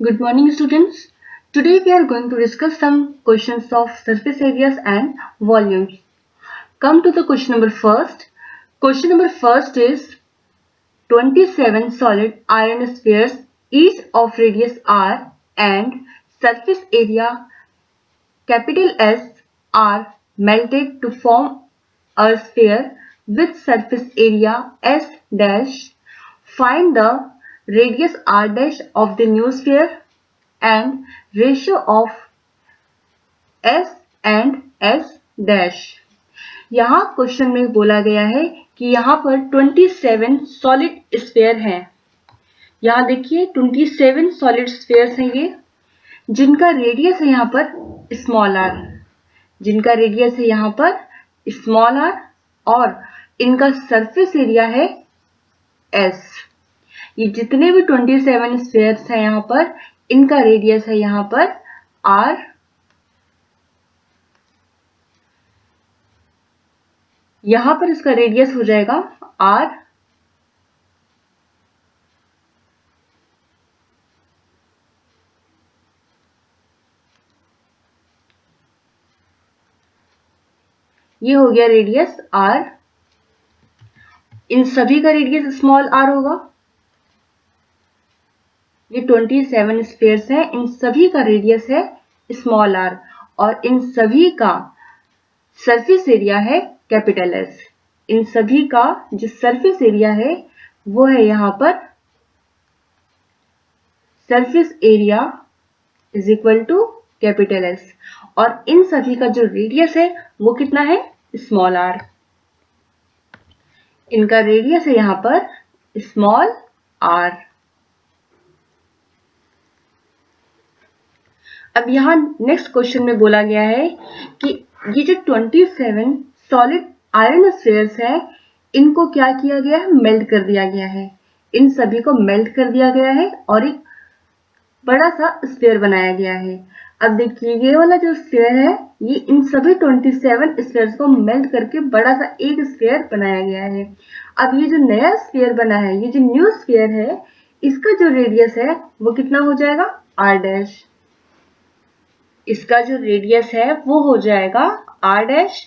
Good morning, students. Today we are going to discuss some questions of surface areas and volumes. Come to the question number first. Question number first is 27 solid iron spheres, each of radius r and surface area capital S are melted to form a sphere with surface area S dash. Find the radius r dash of the new sphere and ratio of S and S dash। यहाँ question में बोला गया है कि यहाँ पर 27 solid sphere हैं। यहाँ देखिए 27 सॉलिड स्फीयर्स हैं ये, जिनका रेडियस है यहाँ पर स्मॉल आर, जिनका रेडियस है यहाँ पर स्मॉल आर और इनका सरफेस एरिया है एस। ये जितने भी 27 स्फीयर्स हैं यहाँ पर, इनका रेडियस है यहाँ पर आर। यहां पर इसका रेडियस हो जाएगा आर। ये हो गया रेडियस आर। इन सभी का रेडियस स्मॉल आर होगा। ये 27 स्फीयर्स हैं, इन सभी का रेडियस है स्मॉल आर और इन सभी का सरफेस एरिया है कैपिटल एस। इन सभी का जो सरफेस एरिया है वो है यहां पर surface area is equal to capital s और इन सभी का जो रेडियस है वो कितना है स्मॉल आर। इनका रेडियस है यहां पर स्मॉल आर। अब यहां नेक्स्ट क्वेश्चन में बोला गया है कि ये जो 27 सॉलिड आयरन स्फीयर्स है, इनको क्या किया गया है, मेल्ट कर दिया गया है। इन सभी को मेल्ट कर दिया गया है और एक बड़ा सा स्फीयर बनाया गया है। अब देखिए ये वाला जो स्फीयर है, ये इन सभी 27 स्फीयर्स को मेल्ट करके बड़ा सा एक स्फीयर बनाया गया है। अब ये जो नया स्फीयर बना है, ये जो न्यू स्फीयर है, इसका जो रेडियस है वो कितना हो जाएगा आर डैश। इसका जो रेडियस है वो हो जाएगा आर डैश।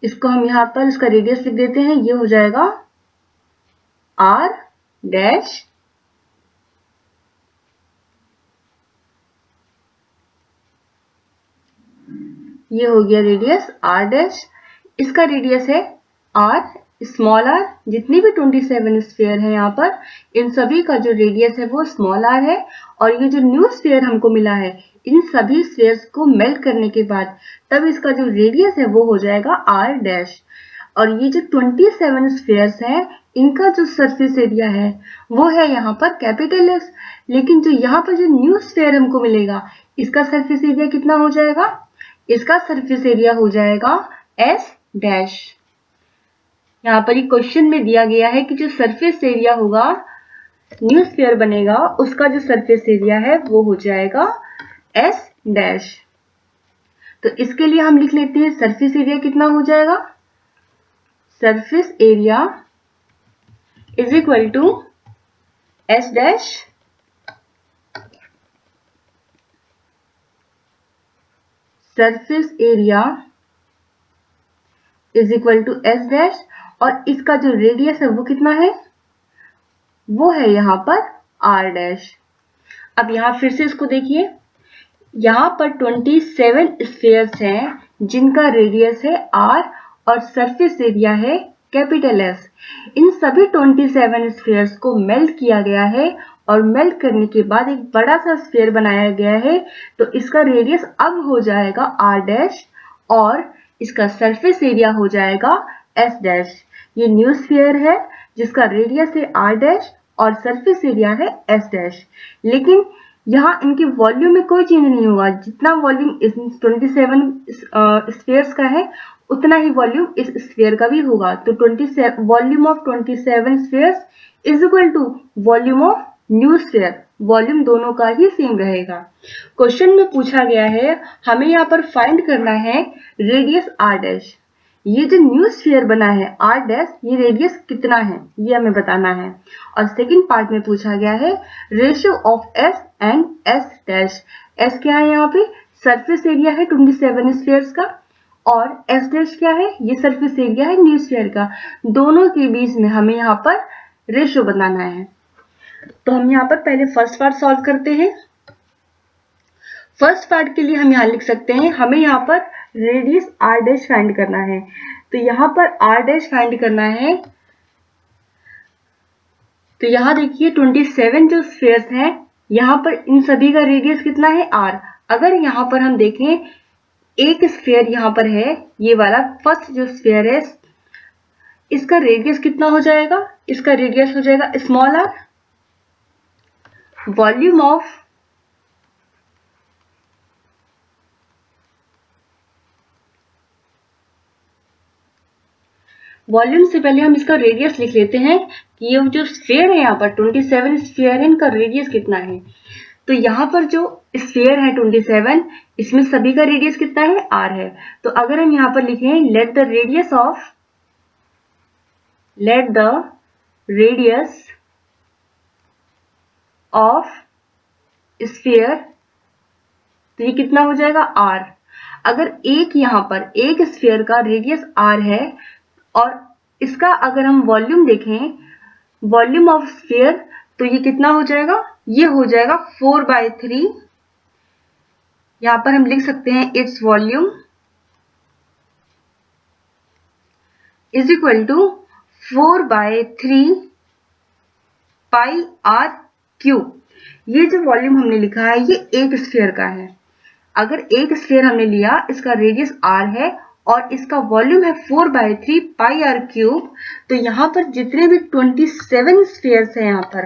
इसको हम यहां पर इसका रेडियस लिख देते हैं, ये हो जाएगा आर डैश। ये हो गया रेडियस आर डैश। इसका रेडियस है आर स्मॉल आर। जितनी भी 27 स्फीयर है यहाँ पर, इन सभी का जो रेडियस है वो स्मॉल आर है और ये जो न्यू स्फीयर हमको मिला है, इन सभी स्फीयर्स को मेल्ट करने के बाद तब इसका जो रेडियस है वो हो जाएगा आर डैश। और ये जो 27 स्फीयर्स हैं, इनका जो सरफेस एरिया है वो है यहाँ पर कैपिटल एस। लेकिन जो यहाँ पर जो न्यू स्फीयर हमको मिलेगा, इसका सरफेस एरिया कितना हो जाएगा, इसका सरफेस एरिया हो जाएगा एस डैश। यहाँ पर क्वेश्चन में दिया गया है कि जो सरफेस एरिया होगा, न्यू स्फीयर बनेगा, उसका जो सरफेस एरिया है वो हो जाएगा एस डैश। तो इसके लिए हम लिख लेते हैं सरफेस एरिया कितना हो जाएगा, surface area is equal to s dash surface area is equal to s dash और इसका जो रेडियस है वो कितना है, वो है यहां पर आर डैश। अब यहां फिर से इसको देखिए, यहां पर 27 स्फीयर्स हैं जिनका रेडियस है आर और सरफेस एरिया है कैपिटल एस। इन सभी 27 स्फीयर्स को मेल्ट किया गया है और मेल्ट करने के बाद एक बड़ा सा स्फीयर बनाया गया है। तो इसका रेडियस अब हो जाएगा आर डैश और इसका सरफेस एरिया हो जाएगा एस डैश। ये न्यू स्फीयर है जिसका रेडियस है आर डैश और सरफेस एरिया है एस डैश। लेकिन यहाँ इनके वॉल्यूम में कोई चेंज नहीं होगा। जितना वॉल्यूम इस 27 स्फीयर्स का है, उतना ही वॉल्यूम इस स्फीयर का भी होगा। तो volume of 27 spheres is equal to volume of new sphere. Volume दोनों का ही सेम रहेगा। क्वेश्चन में पूछा गया है, हमें यहाँ पर फाइंड करना है रेडियस आर डैश। ये जो न्यू स्फीयर बना है आर डैश, ये रेडियस कितना है ये हमें बताना है। और सेकंड पार्ट में पूछा गया है ratio of S and S dash. S क्या है यहाँ पे, सरफेस एरिया है 27 स्फीयर्स का, और एस डैश क्या है, ये सरफेस एरिया है न्यू स्फीयर का। दोनों के बीच में हमें यहाँ पर रेशियो बनाना है। तो हम यहाँ पर पहले फर्स्ट पार्ट सॉल्व करते हैं। फर्स्ट पार्ट के लिए हम यहाँ लिख सकते हैं, हमें यहाँ पर रेडियस आर डैश फाइंड करना है। तो यहाँ पर आर डैश फाइंड करना है, तो यहाँ देखिए 27 जो स्फीयर्स हैं, यहाँ पर इन सभी का रेडियस कितना है आर। अगर यहाँ पर हम देखें एक स्फीयर यहाँ पर है, ये वाला फर्स्ट जो स्फीयर है, इसका रेडियस कितना हो जाएगा, इसका रेडियस हो जाएगा small r. Volume of volume से पहले हम इसका रेडियस लिख लेते हैं कि ये जो स्फीयर है यहाँ पर 27 स्फीयर है, इनका रेडियस कितना है। तो यहाँ पर जो स्फीयर है 27, इसमें सभी का रेडियस कितना है आर है। तो अगर हम यहाँ पर लिखें let the radius of sphere, तो ये कितना हो जाएगा आर। अगर एक यहाँ पर एक स्फीयर का रेडियस आर है और इसका अगर हम वॉल्यूम देखें, वॉल्यूम ऑफ स्फीयर, तो ये कितना हो जाएगा, ये हो जाएगा 4/3। यहां पर हम लिख सकते हैं it's volume is equal to 4/3 pi r cube. ये जो वॉल्यूम हमने लिखा है ये एक स्फीयर का है। अगर एक स्फीयर हमने लिया, इसका रेडियस आर है और इसका वॉल्यूम है 4/3 पाई आर क्यूब, तो यहाँ पर जितने भी 27 स्फीयर्स हैं, यहाँ पर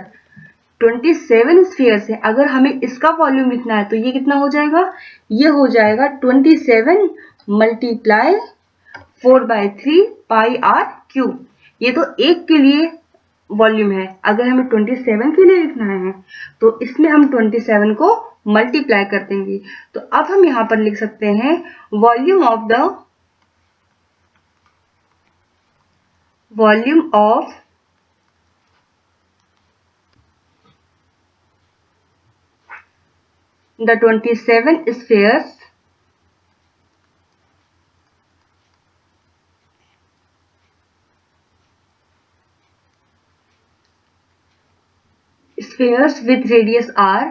27 स्फीयर्स हैं, अगर हमें इसका वॉल्यूम लिखना है तो ये कितना हो जाएगा, ये हो जाएगा 27 मल्टीप्लाई 4/3 पाई आर क्यूब। ये तो एक के लिए वॉल्यूम है, अगर हमें 27 के लिए लिखना है तो इसमें हम 27 को मल्टीप्लाई कर देंगे। तो अब हम यहाँ पर लिख सकते हैं volume of the 27 spheres with radius r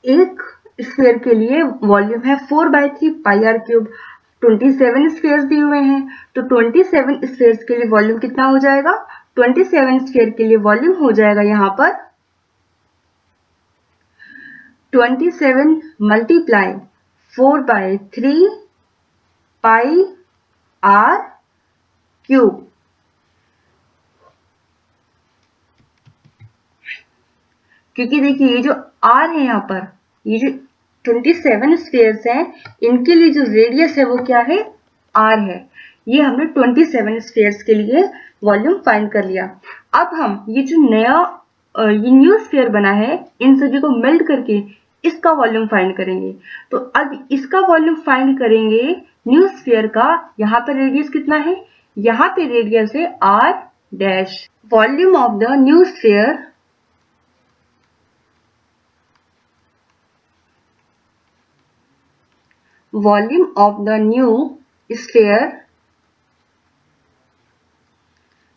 एक स्फीयर के लिए वॉल्यूम है 4/3 पाई आर क्यूब। 27 स्फीयर्स दिए हुए हैं, तो 27 स्फीयर्स के लिए वॉल्यूम कितना हो जाएगा, 27 स्फीयर के लिए वॉल्यूम हो जाएगा यहाँ पर 27 मल्टीप्लाई 4/3 पाई आर क्यूब। क्योंकि देखिए ये जो आर है यहाँ पर, ये जो 27 स्फीयर्स हैं, इनके लिए जो रेडियस है वो क्या है, आर है। ये हमने 27 स्फीयर्स के लिए वॉल्यूम फाइंड कर लिया। अब हम ये जो नया ये न्यू स्फीयर बना है, इन सभी को मेल्ट करके इसका वॉल्यूम फाइंड करेंगे। तो अब इसका वॉल्यूम फाइंड करेंगे न्यू स्फीयर का। यहाँ पर रेडियस कितना है, यहाँ पे रेडियस है r dash. Volume of the new sphere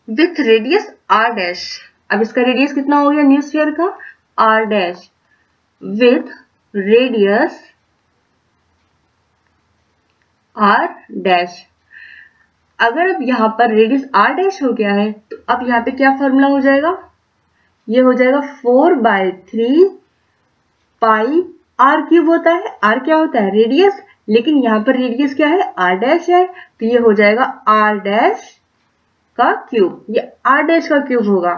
with radius r dash. अब इसका रेडियस कितना हो गया न्यू स्फीयर का, r dash, with radius r dash. अगर अब यहाँ पर रेडियस आर डैश हो गया है, तो अब यहाँ पे क्या फॉर्मूला हो जाएगा, ये हो जाएगा 4/3 पाई आर क्यूब होता है। आर क्या होता है, रेडियस, लेकिन यहाँ पर रेडियस क्या है, आर डैश है, तो ये हो जाएगा आर डैश का क्यूब। ये आर डैश का क्यूब होगा।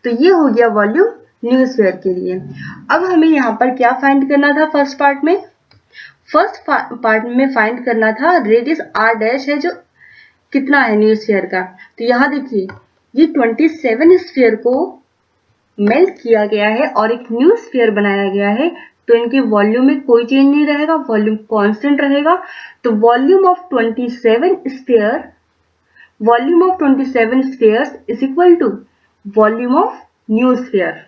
तो ये हो गया वॉल्यूम न्यू स्फीयर के लिए। अब हमें यहाँ पर क्या फाइंड करना था फर्स्ट पार्ट में, फर्स्ट पार्ट में फाइंड करना था रेडियस आर डैश है जो कितना है न्यू स्फीयर का। तो यहाँ देखिए ये 27 स्फीयर को मेल्ट किया गया है और एक न्यू स्फीयर बनाया गया है, तो इनके वॉल्यूम में कोई चेंज नहीं रहेगा, वॉल्यूम कांस्टेंट रहेगा। तो volume of 27 spheres is equal to volume of new sphere.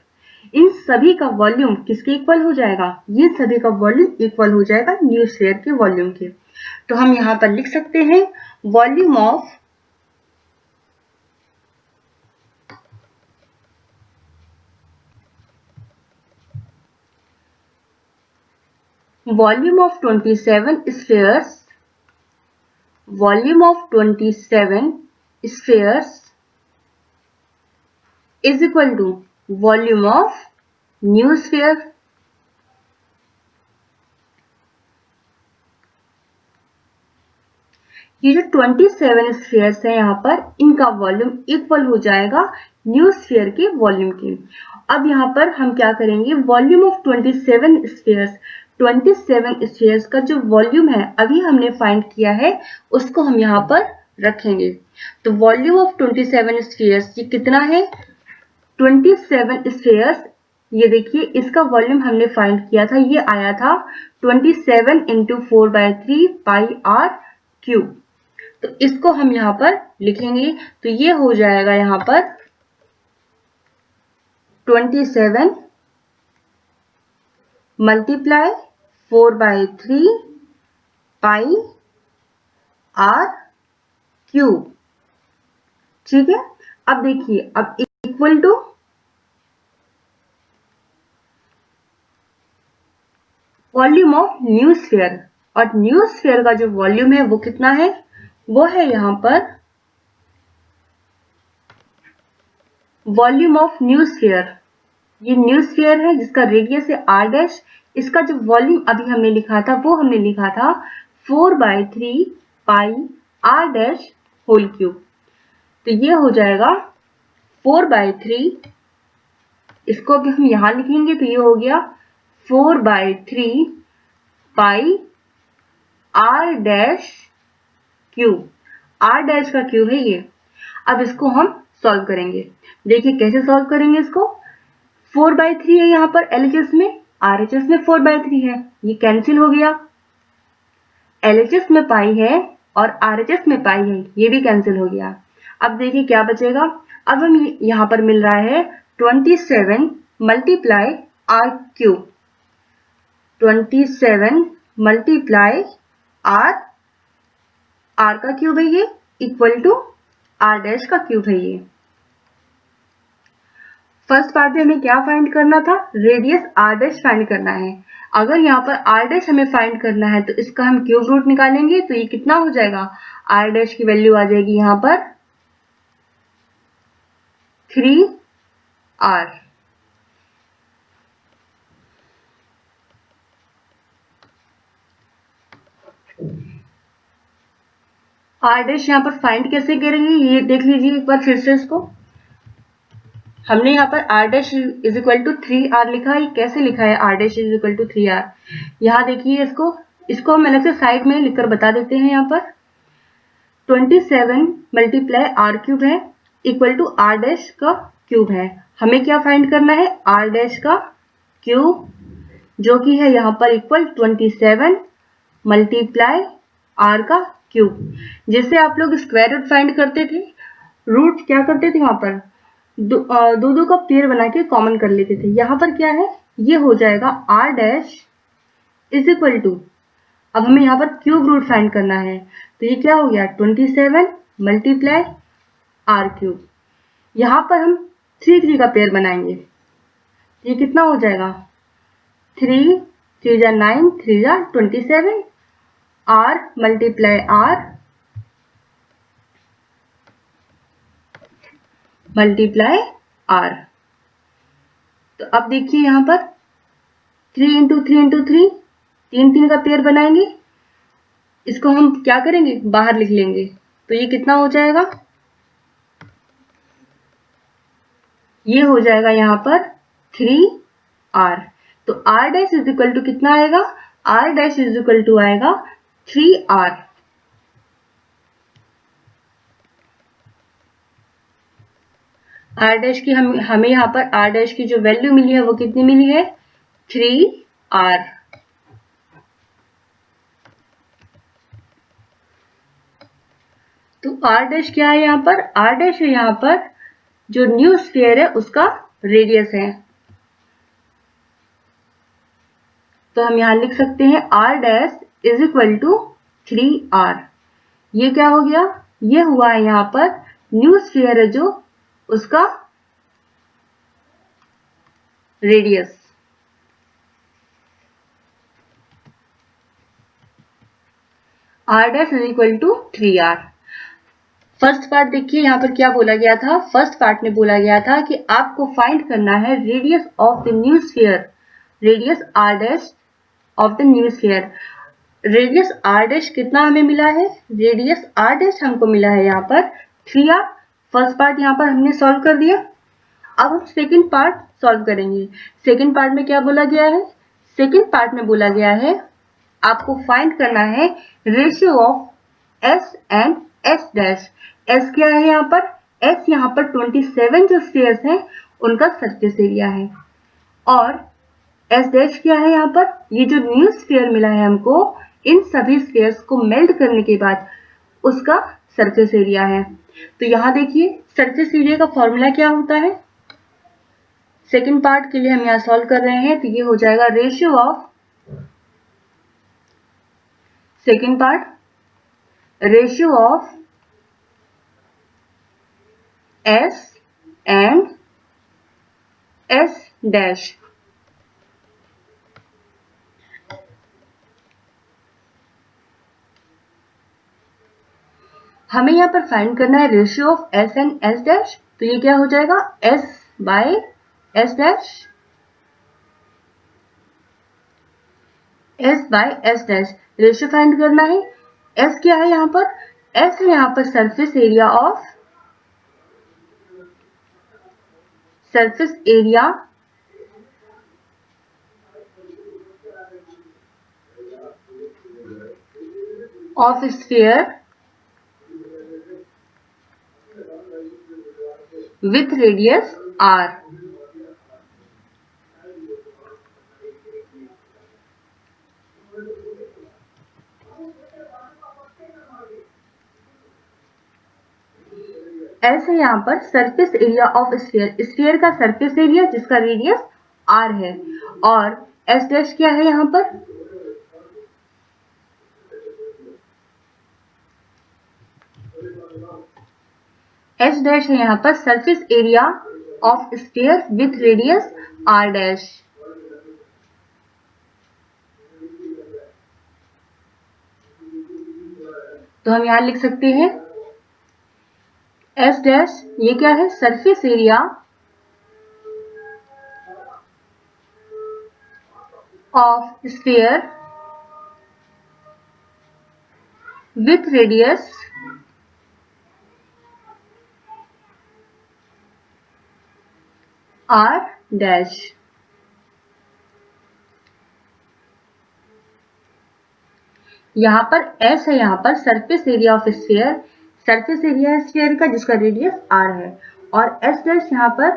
इन सभी का वॉल्यूम किसके इक्वल हो जाएगा? ये सभी का वॉल्यूम इक्वल हो जाएगा न्यू स्फीयर के वॉल्यूम के। तो हम यहां पर लिख सकते हैं volume of 27 spheres is equal to volume of new sphere। ये जो 27 स्फीयर्स है यहाँ पर, इनका वॉल्यूम इक्वल हो जाएगा न्यू स्फीयर के वॉल्यूम के। अब यहाँ पर हम क्या करेंगे, वॉल्यूम ऑफ 27 स्फीयर्स का जो वॉल्यूम है अभी हमने फाइंड किया है, उसको हम यहाँ पर रखेंगे। तो वॉल्यूम ऑफ 27 स्फीयर्स ये कितना है? 27 स्फीयर्स, ये देखिए इसका वॉल्यूम हमने फाइंड किया था, ये आया था 27 इंटू 4/3 पाई आर क्यूब। तो इसको हम यहाँ पर लिखेंगे, तो ये हो जाएगा यहाँ पर 27 मल्टीप्लाई 4/3 पाई आर क्यूब। ठीक है, अब देखिए, अब equal to volume of new sphere, और न्यू स्फीयर का जो वॉल्यूम है वो कितना है? वो है यहाँ पर वॉल्यूम ऑफ न्यू स्फीयर। ये न्यू स्फीयर है जिसका रेडियस है आर डैश। इसका जो वॉल्यूम अभी हमने लिखा था वो हमने लिखा था 4/3 pi R dash whole cube. तो ये हो जाएगा 4/3, इसको अभी हम यहां लिखेंगे तो ये हो गया 4/3 pi R dash cube. R dash का क्यूब है ये। अब इसको हम सॉल्व करेंगे। देखिए कैसे सॉल्व करेंगे इसको। 4/3 है यहाँ पर LHS में, RHS में 4/3 है, ये कैंसिल हो गया। LHS में पाई है और RHS में पाई है, ये भी कैंसिल हो गया। अब देखिए क्या बचेगा। अब हम यहाँ पर मिल रहा है 27 multiply r cube, 27 multiply r का क्यूब है ये, इक्वल टू आर डैश का क्यूब है ये। फर्स्ट पार्ट में हमें क्या फाइंड करना था? रेडियस आर डैश फाइंड करना है। अगर यहाँ पर आर डैश हमें फाइंड करना है तो इसका हम क्यूब रूट निकालेंगे, तो ये कितना हो जाएगा? आर डैश की वैल्यू आ जाएगी यहाँ पर 3r। आर डैश यहाँ पर फाइंड कैसे करेंगे ये देख लीजिए एक बार फिर से। इसको हमने यहाँ पर r dash is equal to 3r लिखा है। कैसे लिखा है r dash is equal to 3r? यहाँ देखिए, इसको हम अलग से साइड में लिखकर बता देते हैं। यहाँ पर 27 मल्टीप्लाई आर क्यूब है, इक्वल टू आर डैश का क्यूब है। हमें क्या फाइंड करना है? आर डैश का क्यूब, जो कि है यहाँ पर इक्वल 27 मल्टीप्लाई आर का क्यूब। जैसे आप लोग स्क्वायर रूट फाइंड करते थे, रूट क्या करते थे, वहां पर दो का पेयर बना के कॉमन कर लेते थे। यहाँ पर क्या है, ये हो जाएगा r dash is equal to, अब हमें यहाँ पर क्यूब रूट फाइंड करना है, तो ये क्या हो गया 27 मल्टीप्लाई आर क्यूब। यहाँ पर हम 3 का पेयर बनाएंगे, ये कितना हो जाएगा 3 3 जा 9 3 जा 27 r multiply r multiply r. तो अब देखिए यहाँ पर 3 इंटू 3 इंटू 3, 3 का पेयर बनाएंगे। इसको हम क्या करेंगे, बाहर लिख लेंगे, तो ये कितना हो जाएगा, ये हो जाएगा यहाँ पर 3r। तो r dash is equal to कितना आएगा, r dash is equal to आएगा 3r। आर डैश की हमें यहाँ पर आर डैश की जो वैल्यू मिली है वो कितनी मिली है 3r। तो आर डैश क्या है यहाँ पर, आर डैश है यहाँ पर जो न्यू स्फीयर है उसका रेडियस है। तो हम यहाँ लिख सकते हैं r dash is equal to 3r। ये क्या हो गया, ये हुआ है यहाँ पर न्यू स्फीयर है जो उसका radius. R dash is equal to 3r। First part देखिए यहाँ पर क्या बोला गया था, फर्स्ट पार्ट में बोला गया था कि आपको फाइंड करना है radius of the new sphere, radius r dash of the new sphere. Radius r dash कितना हमें मिला है, रेडियस आर डैश हमको मिला है यहाँ पर 3r। फर्स्ट पार्ट यहाँ पर हमने सॉल्व कर दिया। अब हम सेकंड पार्ट सॉल्व करेंगे। सेकंड पार्ट में क्या बोला गया है, सेकंड पार्ट में बोला गया है आपको फाइंड करना है ratio of S and S dash. S क्या है यहाँ पर, एस यहाँ पर 27 जो स्फीयर्स हैं उनका सरफेस एरिया है, और एस डैश क्या है यहाँ पर, ये जो न्यू स्फीयर मिला है हमको इन सभी स्फीयर्स को मेल्ट करने के बाद उसका सरफेस एरिया है। तो यहाँ देखिए सरफेस एरिया का फॉर्मूला क्या होता है, सेकंड पार्ट के लिए हम यहाँ सॉल्व कर रहे हैं। तो ये हो जाएगा ratio of, second part ratio of S and S dash. हमें यहाँ पर फाइंड करना है ratio of S and S dash. तो ये क्या हो जाएगा S by S dash, S by S dash ratio find करना है। एस क्या है यहाँ पर, एस है यहाँ पर surface area of, surface area of sphere with radius r। ऐसे यहाँ पर surface area of sphere, sphere का सरफेस एरिया जिसका रेडियस r है, और s डैश क्या है यहाँ पर, s डैश है यहाँ पर surface area of sphere with radius r dash. तो हम यहाँ लिख सकते हैं s डैश ये क्या है surface area of sphere with radius r dash. यहाँ पर s है यहाँ पर surface area of sphere, surface area है स्फीयर का जिसका रेडियस r है, और s डैश यहाँ पर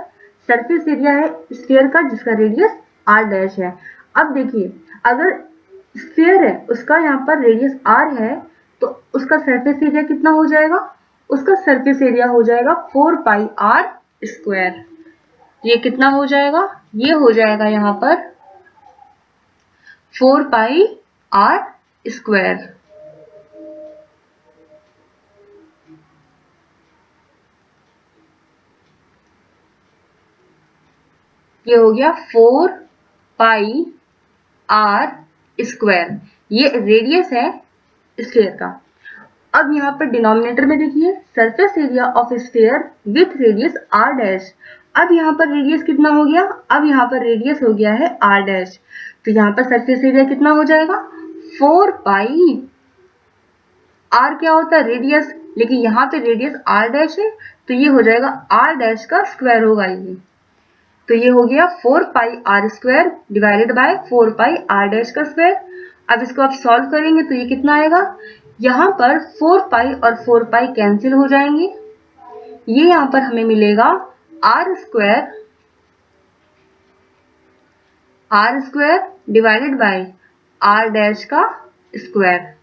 सरफेस एरिया है स्फीयर का जिसका रेडियस r डैश है। अब देखिए अगर स्फीयर है उसका यहाँ पर रेडियस r है तो उसका सरफेस एरिया कितना हो जाएगा, उसका सरफेस एरिया हो जाएगा 4 पाई r स्क्वायर। ये कितना हो जाएगा, ये हो जाएगा यहाँ पर 4 पाई r स्क्वायर। ये हो गया 4 पाई r स्क्वायर, ये रेडियस है स्फीयर का। अब यहाँ पर डिनोमिनेटर में देखिए surface area of sphere with radius r dash. अब यहाँ पर रेडियस कितना हो गया, अब यहाँ पर रेडियस हो गया है r डैश, तो यहाँ पर सरफेस एरिया कितना हो जाएगा 4 पाई, r क्या होता है रेडियस, लेकिन यहाँ पे रेडियस r डैश है तो ये हो जाएगा r डैश का स्क्वायर होगा ये। तो ये हो गया 4 पाई r स्क्वायर डिवाइडेड बाय 4 पाई r डैश का स्क्वायर। अब इसको आप सॉल्व करेंगे तो ये कितना आएगा, यहाँ पर 4 पाई और 4 पाई कैंसिल हो जाएंगे, ये यहाँ पर हमें मिलेगा r square divided by r dash का स्क्वायर।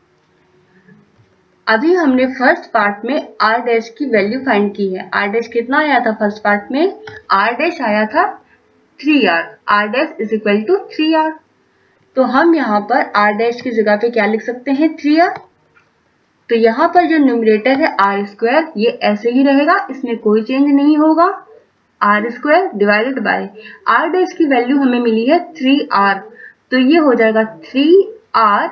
अभी हमने फर्स्ट पार्ट में आर डैश की वैल्यू फाइंड की है। आर डैश कितना आया था फर्स्ट पार्ट में? आर डैश आया था 3r। R dash is equal to 3r। तो हम यहाँ पर आर डैश की जगह पे क्या लिख सकते हैं? 3r। तो यहाँ पर जो न्यूमरेटर है आर स्क्वायर, ये ऐसे ही रहेगा, इसमें कोई चेंज नहीं होगा। R square divided by r dash की वैल्यू हमें मिली है 3r, तो ये हो जाएगा 3r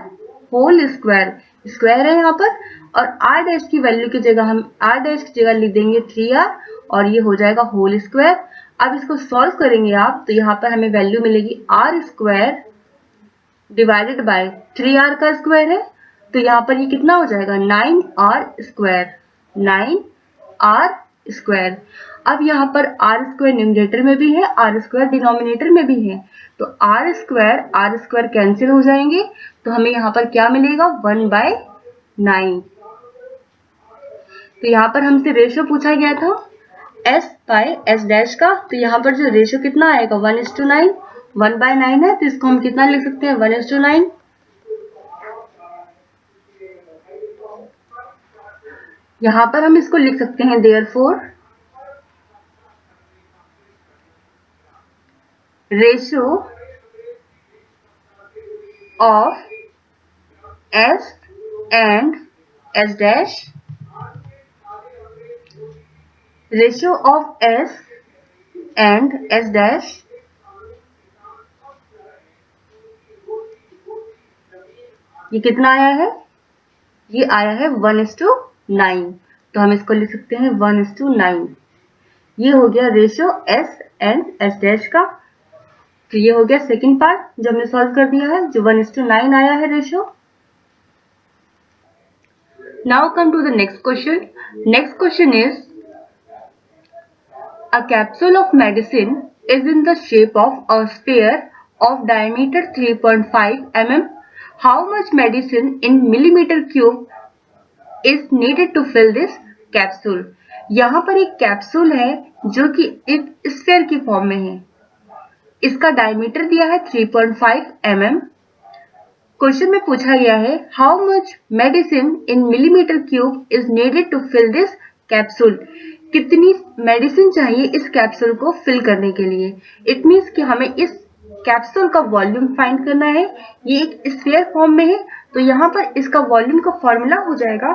होल स्क्वायर, स्क्वायर है यहाँ पर, और आर डैश की वैल्यू की जगह हम आर डैश की जगह लिख देंगे 3r और ये हो जाएगा होल स्क्वायर। अब इसको सॉल्व करेंगे आप, तो यहाँ पर हमें वैल्यू मिलेगी are square divided bye 3r का स्क्वायर है, तो यहाँ पर ये कितना हो जाएगा? 9r square, 9r square. अब यहाँ पर आर स्क्वायर न्यूमरेटर में भी है, आर स्क्वायर डिनोमिनेटर में भी है, तो आर स्क्वायर कैंसिल हो जाएंगे, तो हमें यहाँ पर क्या मिलेगा? 1/9। तो यहाँ पर हमसे रेशियो पूछा गया था s बाय s डैश का, तो यहाँ पर जो रेशियो कितना आएगा? 1:9, 1/9 है, तो इसको हम कितना लिख सकते हैं? 1:9। यहाँ पर हम इसको लिख सकते हैं therefore ratio of s and s dash, ratio of s and s dash ये कितना आया है? ये आया है 1:9, तो हम इसको लिख सकते हैं 1:9। ये हो गया ratio s and s dash का। तो ये हो गया सेकंड पार्ट जो हमने सॉल्व कर दिया है, जो 1:9 आया है ratio. Now come to the next question. Next question is a capsule of medicine is in the shape of a sphere of diameter 3.5 mm. How much medicine in millimeter cube is needed to fill this capsule? यहाँ पर एक capsule है जो कि एक sphere की form में है। इसका डायमीटर दिया है 3.5 mm। क्वेश्चन में पूछा गया है how much medicine in millimetre cube is needed to fill this capsule. कितनी मेडिसिन चाहिए इस कैप्सूल को फिल करने के लिए। इट मीन्स कि हमें इस कैप्सूल का वॉल्यूम फाइंड करना है। ये एक स्फीयर फॉर्म में है, तो यहाँ पर इसका वॉल्यूम का फॉर्मूला हो जाएगा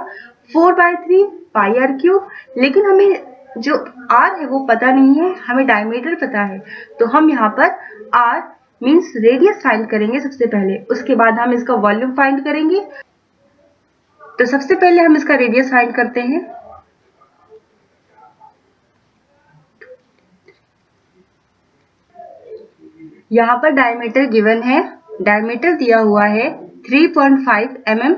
4/3 पाई आर क्यूब। लेकिन हमें जो आर है वो पता नहीं है, हमें डायमीटर पता है, तो हम यहाँ पर आर मीन्स रेडियस फाइंड करेंगे सबसे पहले, उसके बाद हम इसका वॉल्यूम फाइंड करेंगे। तो सबसे पहले हम इसका रेडियस फाइंड करते हैं। यहाँ पर डायमीटर गिवन है, डायमीटर दिया हुआ है 3.5 mm।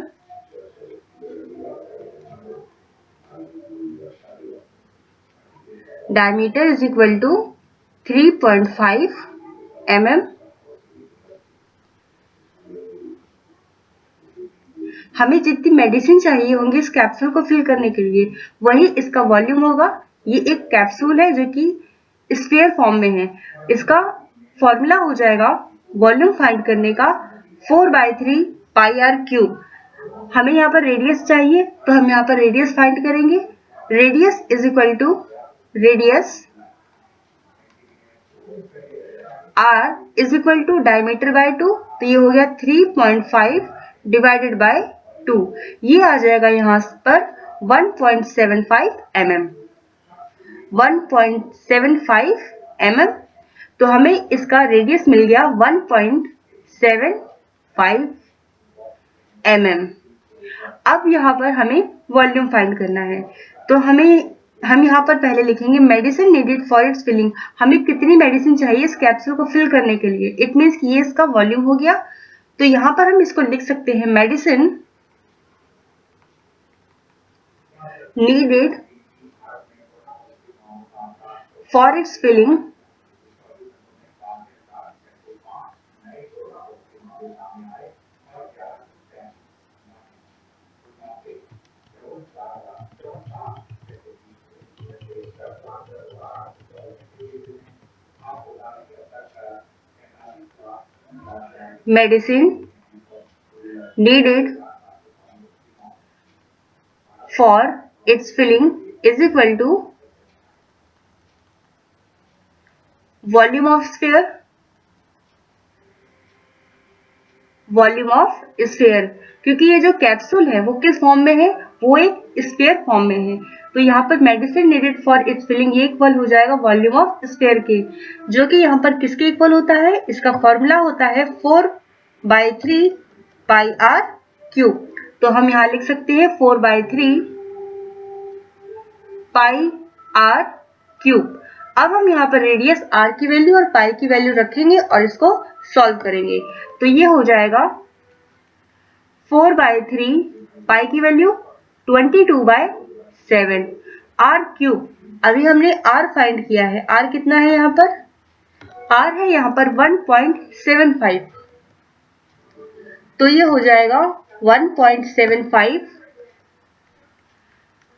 Diameter is equal to 3.5 mm। हमें जितनी मेडिसिन चाहिए होंगी इस कैप्सूल को फिल करने के लिए, वही इसका वॉल्यूम होगा। ये एक कैप्सूल है जो कि स्फीयर फॉर्म में है। इसका फॉर्मूला हो जाएगा वॉल्यूम फाइंड करने का 4/3 पाई आर क्यूब। हमें यहाँ पर रेडियस चाहिए, तो हम यहाँ पर रेडियस फाइंड करेंगे। Radius is equal to radius r is equal to diameter by 2, तो ये हो गया 3.5 डिवाइडेड बाय 2। ये आ जाएगा यहाँ पर 1.75 mm, 1.75 mm। तो हमें इसका रेडियस मिल गया 1.75 mm। अब यहाँ पर हमें वॉल्यूम फाइंड करना है, तो हम यहाँ पर पहले लिखेंगे medicine needed for its filling. हमें कितनी मेडिसिन चाहिए इस कैप्सूल को फिल करने के लिए। इट मीन्स कि ये इसका वॉल्यूम हो गया, तो यहाँ पर हम इसको लिख सकते हैं medicine needed for its filling medicine needed for its filling is equal to volume of sphere, volume of sphere, क्योंकि ये जो कैप्सूल है वो किस फॉर्म में है, वो एक स्फीयर फॉर्म में है। तो यहाँ पर medicine needed for its filling ये इक्वल हो जाएगा वॉल्यूम ऑफ स्फीयर के, जो कि यहाँ पर किसके इक्वल होता है, इसका फॉर्मूला होता है 4/3 पाई आर क्यूब। तो हम यहाँ लिख सकते हैं 4/3 पाई आर क्यूब। अब हम यहाँ पर रेडियस r की वैल्यू और पाई की वैल्यू रखेंगे और इसको सॉल्व करेंगे। तो ये हो जाएगा 4/3 पाई की वैल्यू 22/7 r क्यूब। अभी हमने r फाइंड किया है, r कितना है यहाँ पर, r है यहाँ पर 1.75, तो ये हो जाएगा 1.75,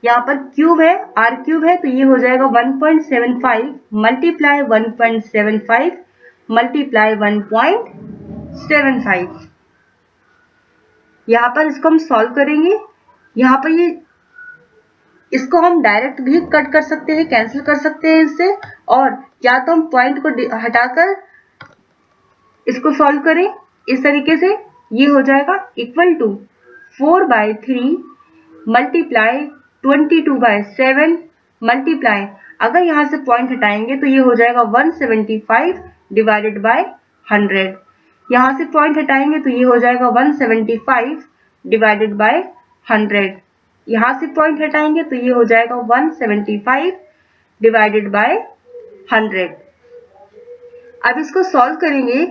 यहाँ पर क्यूब है, r क्यूब है, तो ये हो जाएगा 1.75 मल्टीप्लाई 1.75 मल्टीप्लाई 1.75। यहाँ पर इसको हम सॉल्व करेंगे। यहाँ पर ये इसको हम डायरेक्ट भी कट कर सकते हैं, कैंसिल कर सकते हैं इससे, और या तो हम पॉइंट को हटाकर इसको सॉल्व करें इस तरीके से। ये हो जाएगा इक्वल टू 4/3 मल्टीप्लाई 22/7 मल्टीप्लाई, अगर यहाँ से पॉइंट हटाएंगे तो ये हो जाएगा 175 डिवाइडेड बाय 100। यहाँ से पॉइंट हटाएंगे तो ये हो जाएगा 175 डिवाइडेड बाय 100। यहाँ से पॉइंट हटाएंगे तो ये हो जाएगा 175 डिवाइडेड बाय 100। अब इसको सॉल्व करेंगे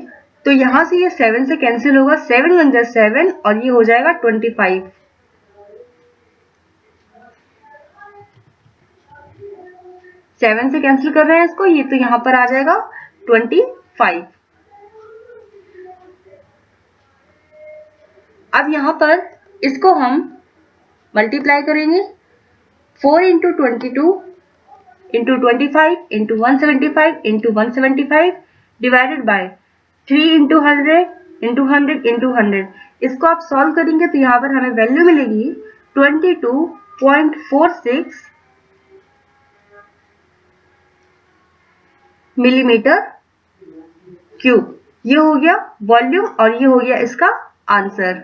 तो यहाँ से ये 7 से कैंसिल होगा, 7 × 7 और ये हो जाएगा 25। 7 से कैंसिल कर रहे हैं इसको, ये तो यहाँ पर आ जाएगा 25। अब यहाँ पर इसको हम मल्टीप्लाई करेंगे, 4 × 22 × 25 × 175 × 175 डिवाइडेड बाय 3 × 100 × 100 × 100। इसको आप सॉल्व करेंगे तो यहाँ पर हमें वैल्यू मिलेगी 22.46 मिलीमीटर क्यूब। ये हो गया वॉल्यूम और ये हो गया इसका आंसर।